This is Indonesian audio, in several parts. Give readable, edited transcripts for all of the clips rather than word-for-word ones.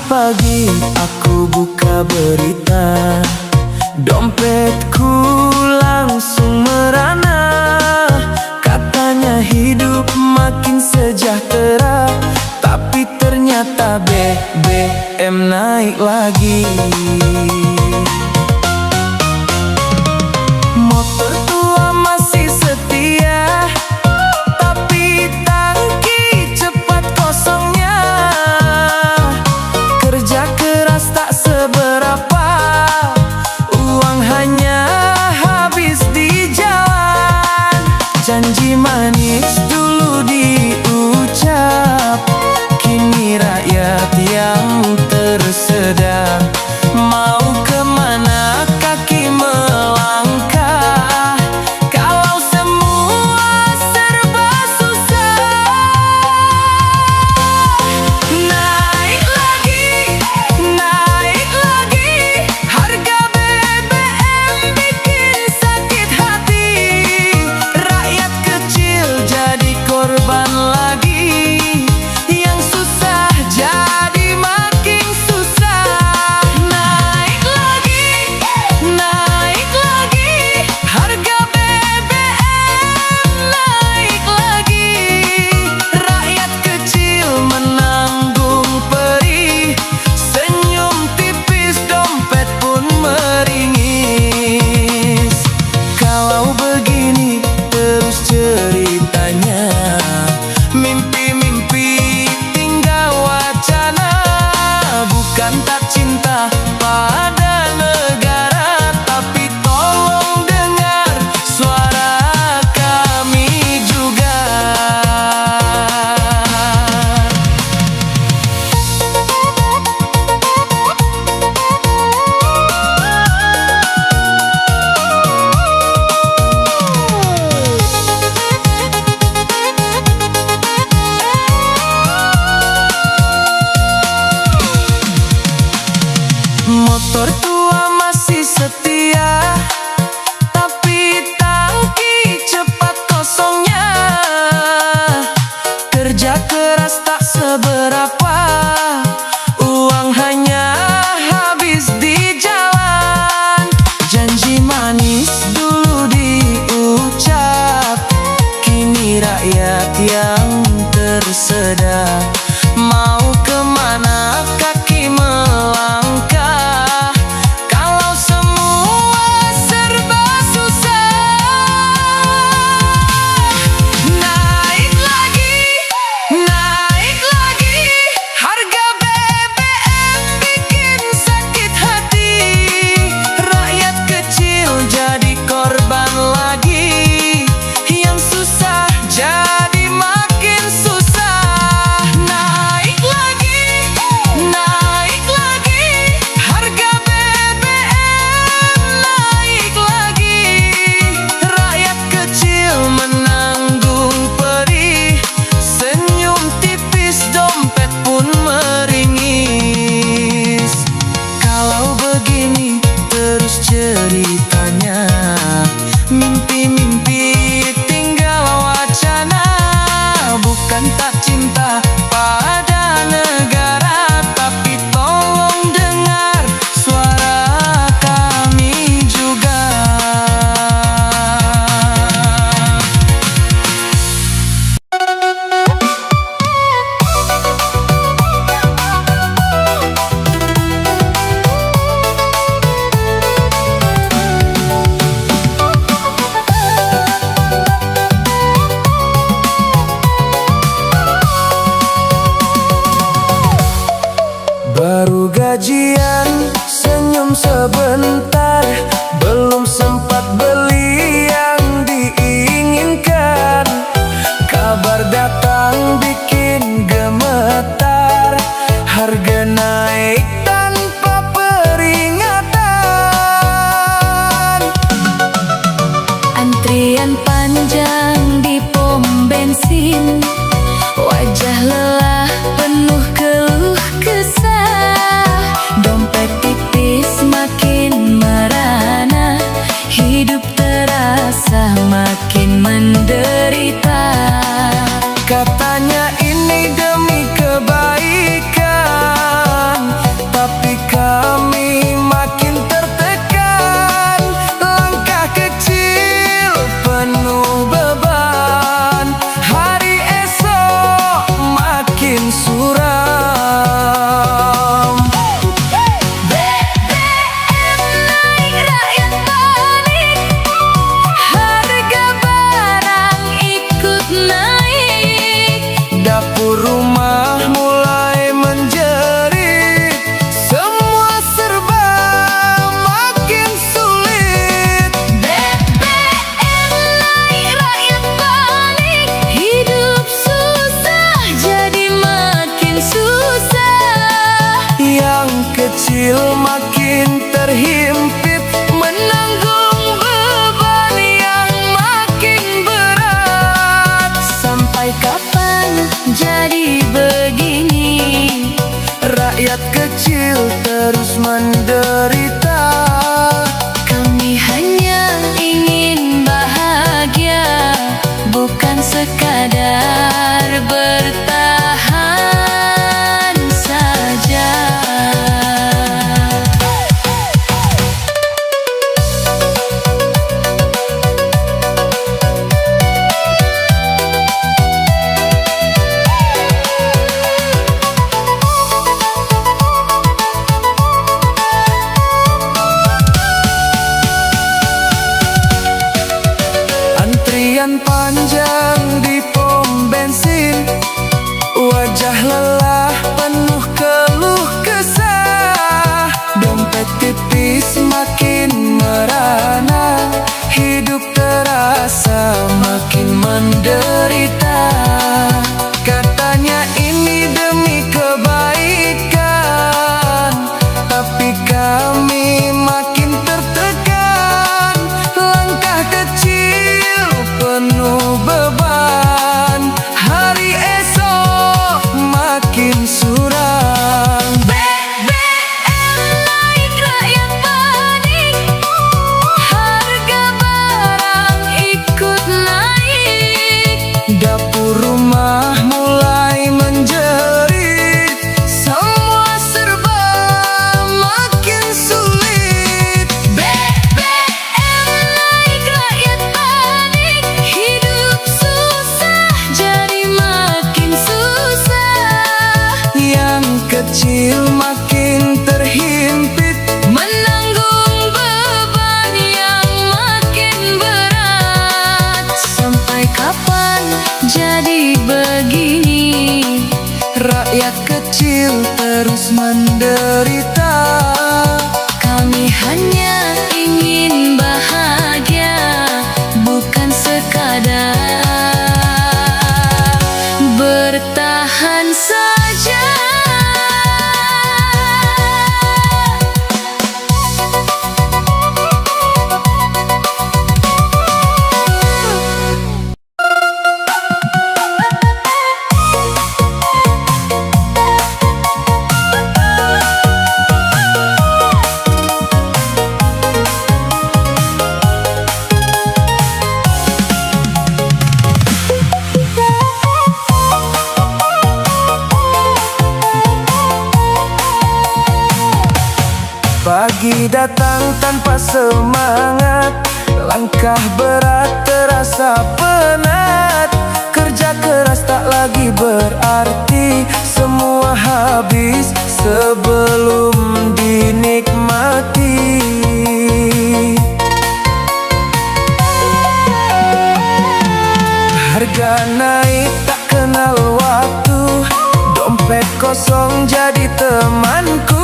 Pagi-pagi aku buka berita, dompetku langsung merana. Katanya hidup makin sejahtera, tapi ternyata BBM naik lagi. Motor tua masih setia, tapi tangki cepat kosongnya. Kerja keras tak seberapa, uang hanya habis di jalan. Janji manis dulu diucap, kini rakyat yang tersedak. Mau kemana kaki melangkah, kalau semua serba susah. Naik lagi, harga BBM bikin sakit hati. Rakyat kecil jadi korban lagi, yang susah jadi makin susah. Naik lagi, harga BBM naik lagi. Rakyat kecil menanggung perih, senyum tipis dompet pun meringis. Kalau begini terus ceritanya, mimpi-mimpi tinggal wacana. Bukan tak cinta pada negara, tapi tolong dengar suara kami juga. Motor tua masih setia, tapi tangki cepat kosongnya. Kerja keras tak seberapa, uang hanya habis di jalan. Janji manis dulu diucap, kini rakyat yang tersedak. Mau kemana kaki melangkah, kalau semua serba susah. Naik lagi, harga BBM bikin sakit hati. Rakyat kecil jadi korban lagi, yang susah jadi makin susah. Naik lagi, harga BBM naik lagi. Rakyat kecil menanggung perih, senyum tipis dompet pun meringis. Kalau begini terus ceritanya, mimpi-mimpi tinggal wacana. Bukan tak cinta pada negara, tapi tolong dengar suara kami juga. Baru gajian, senyum sebentar, belum sempat beli yang diinginkan. Kabar datang bikin gemetar, harga naik tanpa peringatan. Antrian panjang di pom bensin, wajah lelah penuh keluh kesah. rakyat kecil terus menderita. Kami hanya ingin bahagia, bukan sekadar bertahan saja. Antrian panjang di pom bensin, wajah lelah penuh keluh kesah. Dompet tipis makin merana, hidup terasa makin menderita. Katanya ini demi kebaikan, tapi kami makin tertekan. Langkah kecil penuh beban, hari esok makin suram. BBM naik, rakyat panik, harga barang ikut naik. Dapur rumah mulai menjerit, semua serba makin sulit. BBM naik, rakyat panik, hidup susah jadi makin susah. Yang kecil makin terhimpit, Menanggung beban yang makin berat. Sampai kapan jadi begini? rakyat kecil terus menderita. Kami hanya ingin bahagia, bukan sekadar bertahan saja. Pagi datang tanpa semangat, langkah berat terasa penat. Kerja keras tak lagi berarti, semua habis sebelum dinikmati. Harga naik tak kenal waktu, dompet kosong jadi temanku.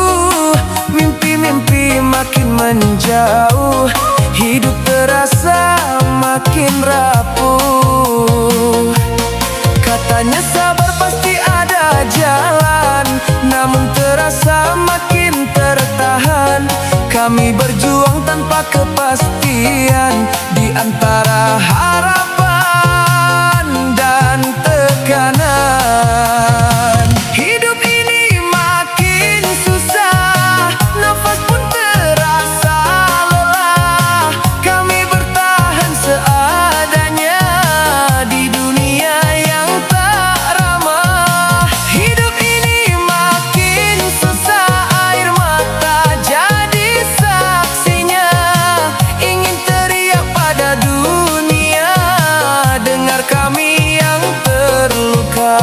Mimpi-mimpi makin menjauh, hidup terasa makin rapuh. Katanya sabar pasti ada jalan, namun terasa makin tertahan. Kami berjuang tanpa kepastian, di antara harapan dan tekanan. Hidup ini makin susah, nafas pun terasa lelah. Kami bertahan seadanya di dunia yang tak ramah. Hidup ini makin susah, air mata jadi saksinya. Ingin teriak pada dunia, dengar kami yang terluka.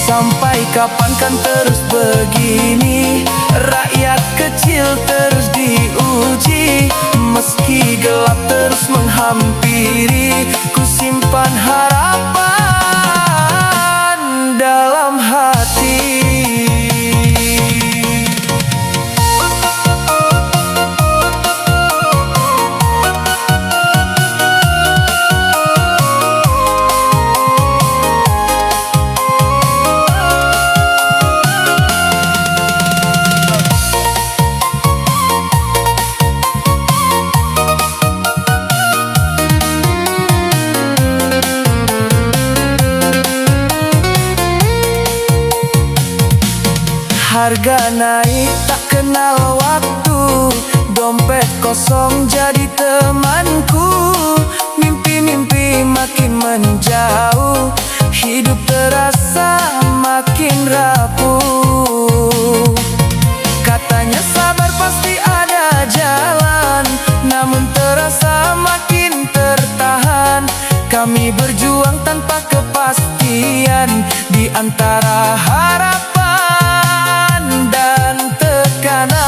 Sampai kapan kan terus begini? Rakyat kecil terus diuji, meski gelap terus menghampiri. Ku simpan harapan dalam hati. Harga naik tak kenal waktu, dompet kosong jadi temanku. Mimpi-mimpi makin menjauh, hidup terasa makin rapuh. Katanya sabar pasti ada jalan, namun terasa makin tertahan. Kami berjuang tanpa kepastian di antara harapan dan tekanan.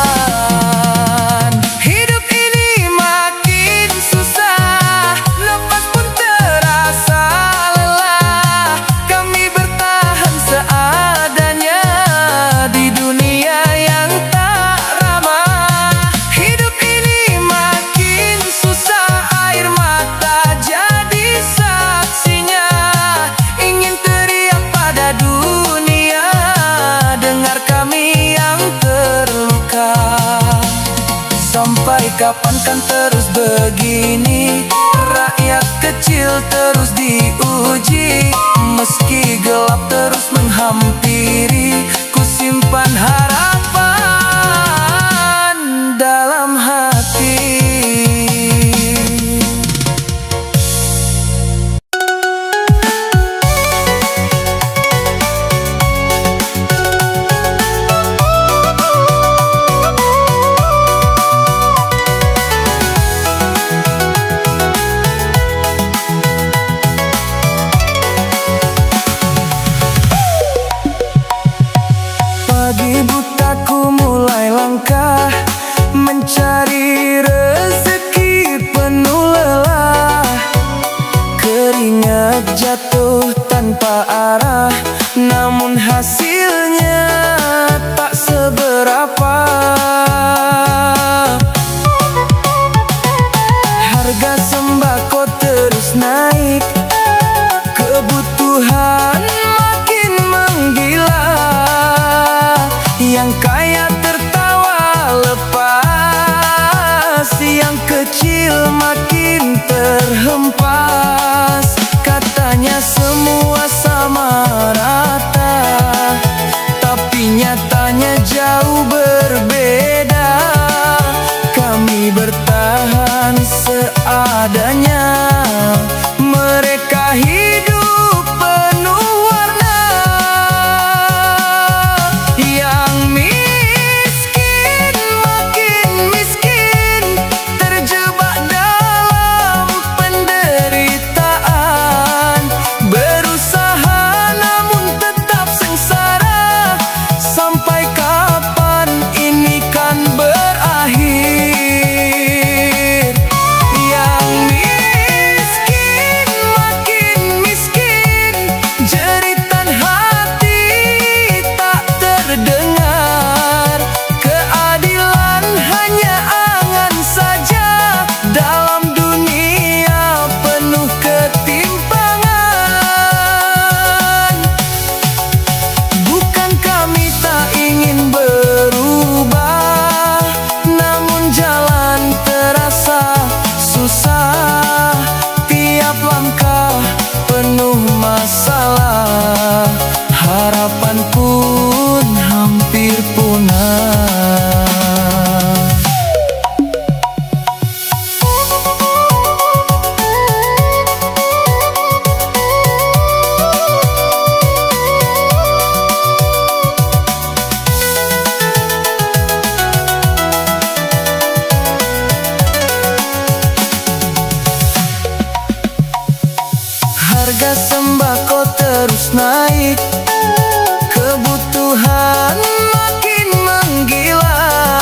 Hidup ini makin susah, lepas pun terasa lelah. Kami bertahan seadanya di dunia yang tak ramah. Hidup ini makin susah, air mata jadi saksinya. Ingin teriak pada dunia, dengar kami yang terluka. Sampai kapan kan terus begini, rakyat kecil terus diuji. Meski gelap terus menghampiri, ku simpan harapan dalam hati. Pagi buta ku mulai langkah, mencari rezeki penuh lelah. Keringat jatuh tanpa arah, namun hasilnya tak seberapa. Harga sembako terus naik, kebutuhan makin menggila. Yang kaya tertawa lepas, yang kecil makin terhempas. Katanya semua sama rata, tapi nyatanya jauh berbeda. Kami bertahan seadanya, mereka hidup penuh warna. Yang miskin makin miskin, terjebak dalam penderitaan. Berusaha namun tetap sengsara, sampai kapan ini kan berakhir? Yang miskin makin miskin, jeritan hati tak terdengar. Keadilan hanya angan saja dalam dunia penuh ketimpangan. Bukan kami tak ingin berubah, namun jalan terasa susah. Tiap langkah penuh masalah, harapan pun hampir punah. Harga sembako terus naik, kebutuhan makin menggila.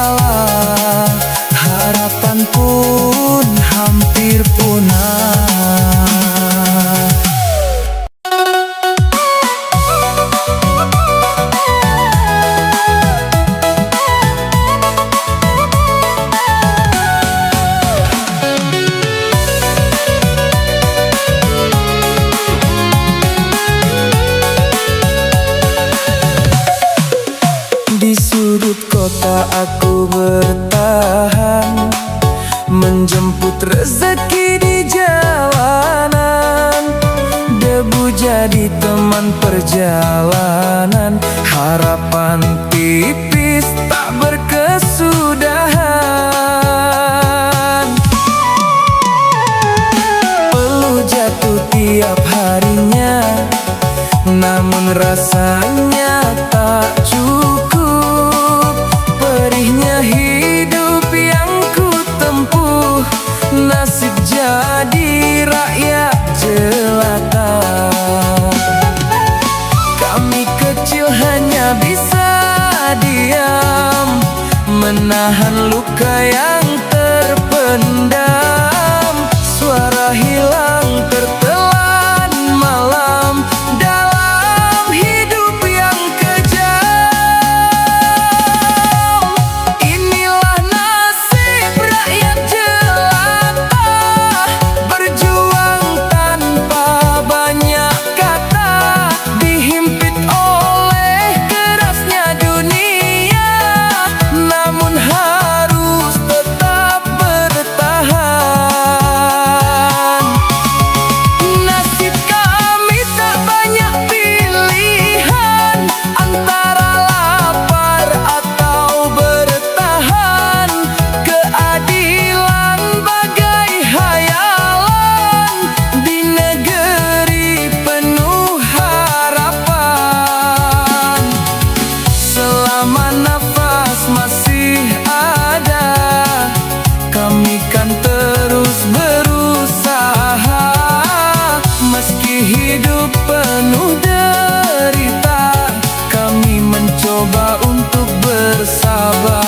masalah, harapan pun hampir punah. Di sudut kota aku bertahan, menjemput rezeki di jalanan. Debu jadi teman perjalanan, harapan tipis tak berkesudahan. Peluh jatuh tiap harinya, namun rasanya tak cukup. Perihnya hidup yang ku tempuh, nasib jadi rakyat jelata. Kami kecil hanya bisa diam, menahan luka yang terpendam. Suara hilang tertelan malam dalam hidup yang kejam. Inilah nasib rakyat jelata, berjuang tanpa banyak kata, dihimpit oleh kerasnya dunia, namun harus tetap bertahan. Nasib kami tak banyak pilihan, antara lapar atau bertahan. Keadilan bagai hayalan di negeri penuh harapan. Selama nafas masih ada, kami kan terus berusaha. Meski hidup penuh derita, kami mencoba untuk bersabar.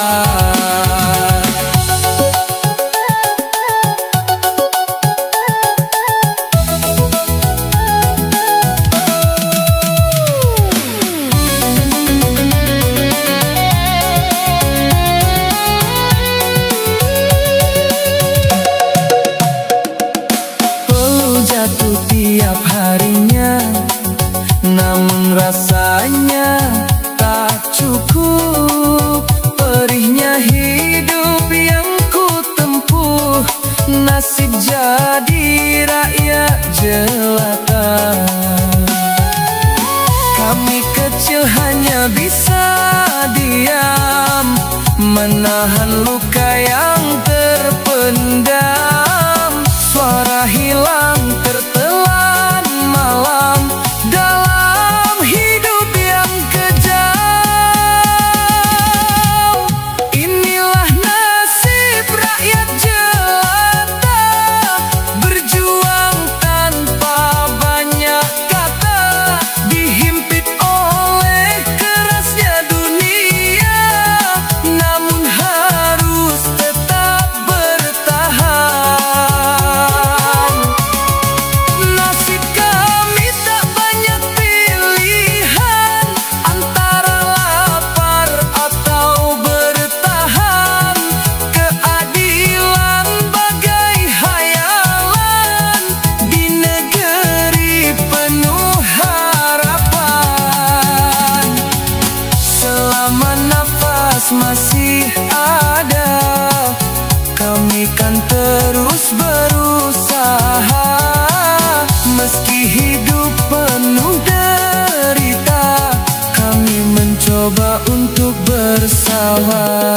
Peluh jatuh tiap harinya, namun rasanya tak cukup. Perihnya hidup yang ku tempuh, nasib jadi rakyat jelata. Kami kecil hanya bisa diam, menahan luka yang terpendam. Suara hilang tertelan malam dalam hidup yang kejam. Inilah nasib rakyat jelata, berjuang tanpa banyak kata, dihimpit oleh kerasnya dunia, namun harus tetap bertahan. Nasib kami tak banyak pilihan, antara lapar atau bertahan. Keadilan bagai hayalan di negeri penuh harapan. Selama nafas masih ada, kami kan terus berusaha. Meski hidup penuh derita, kami mencoba untuk bersabar.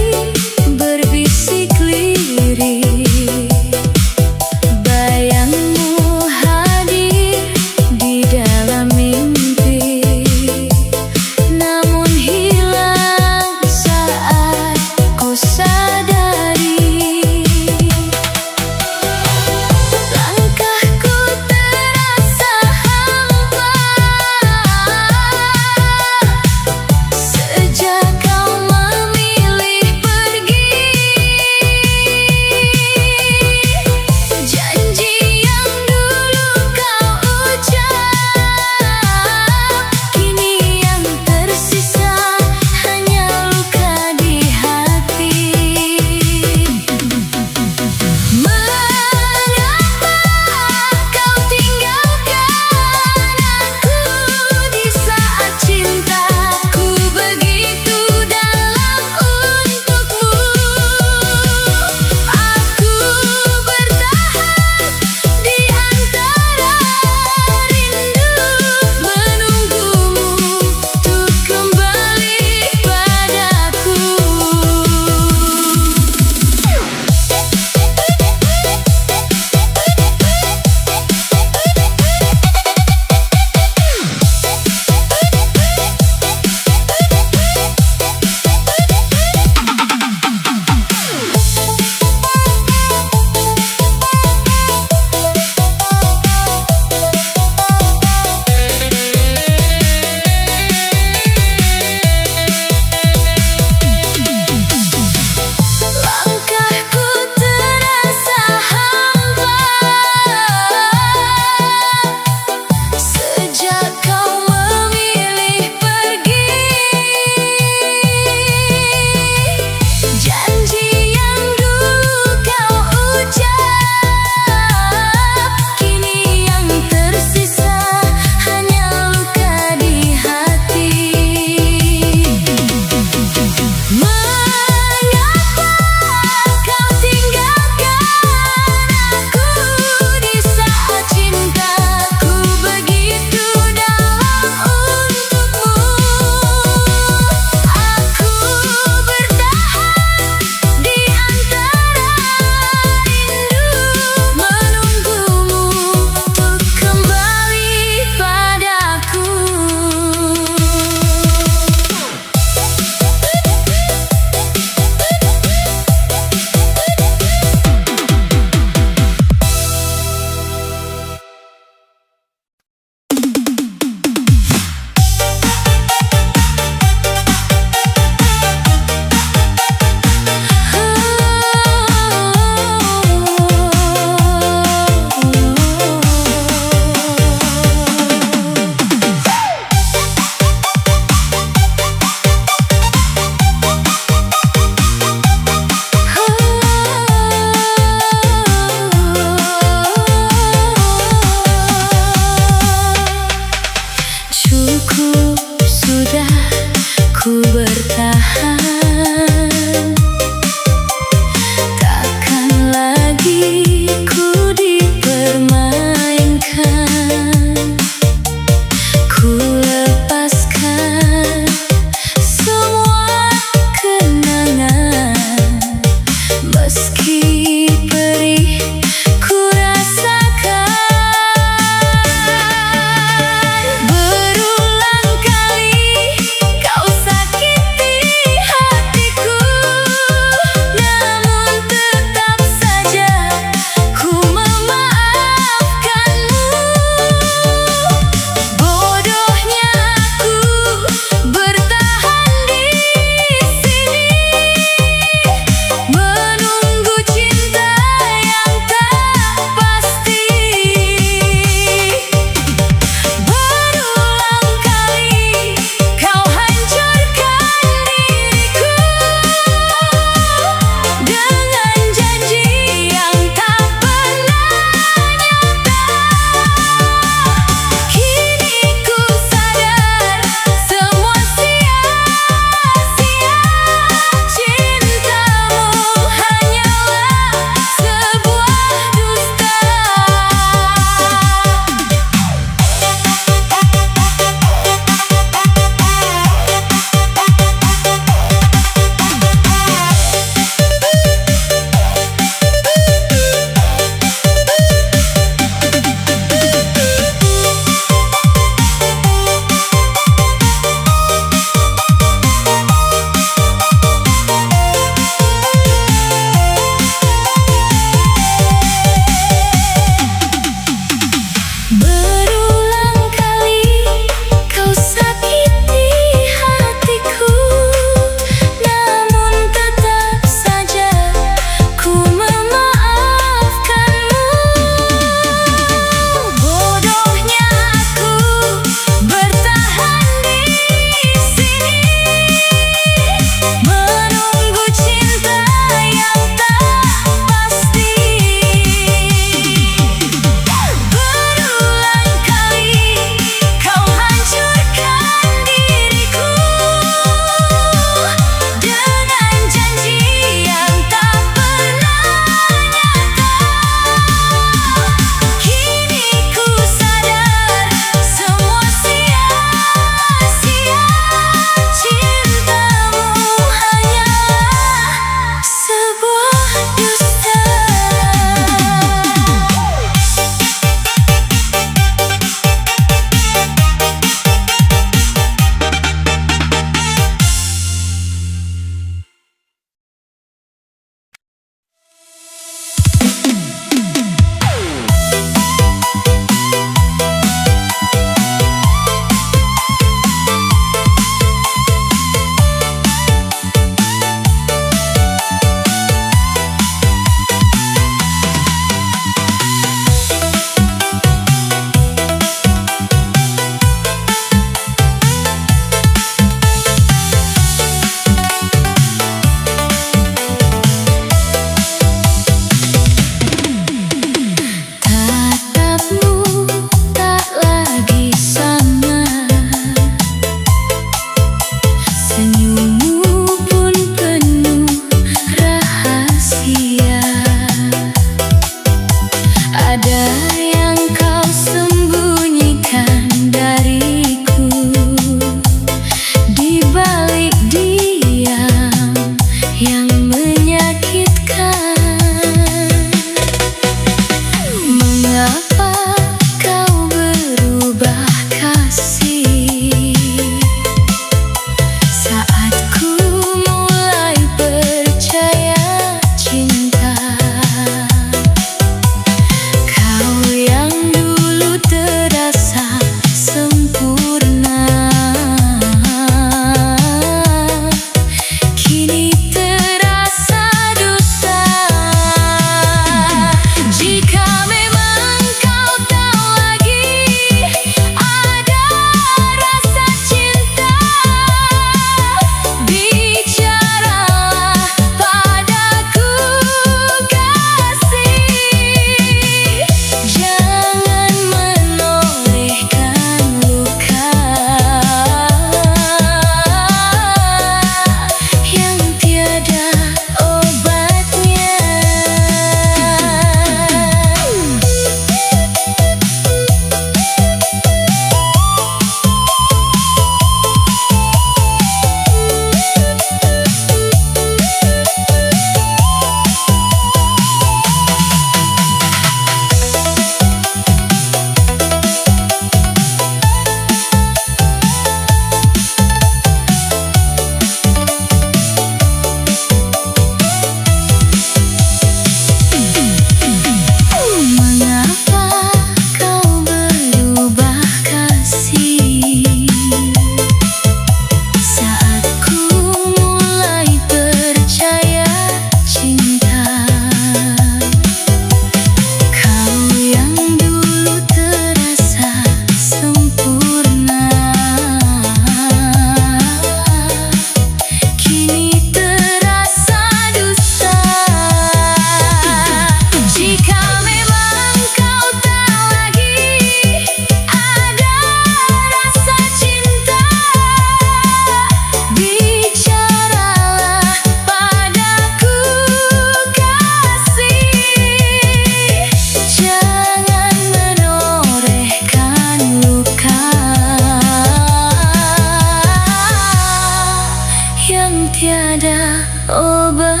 coba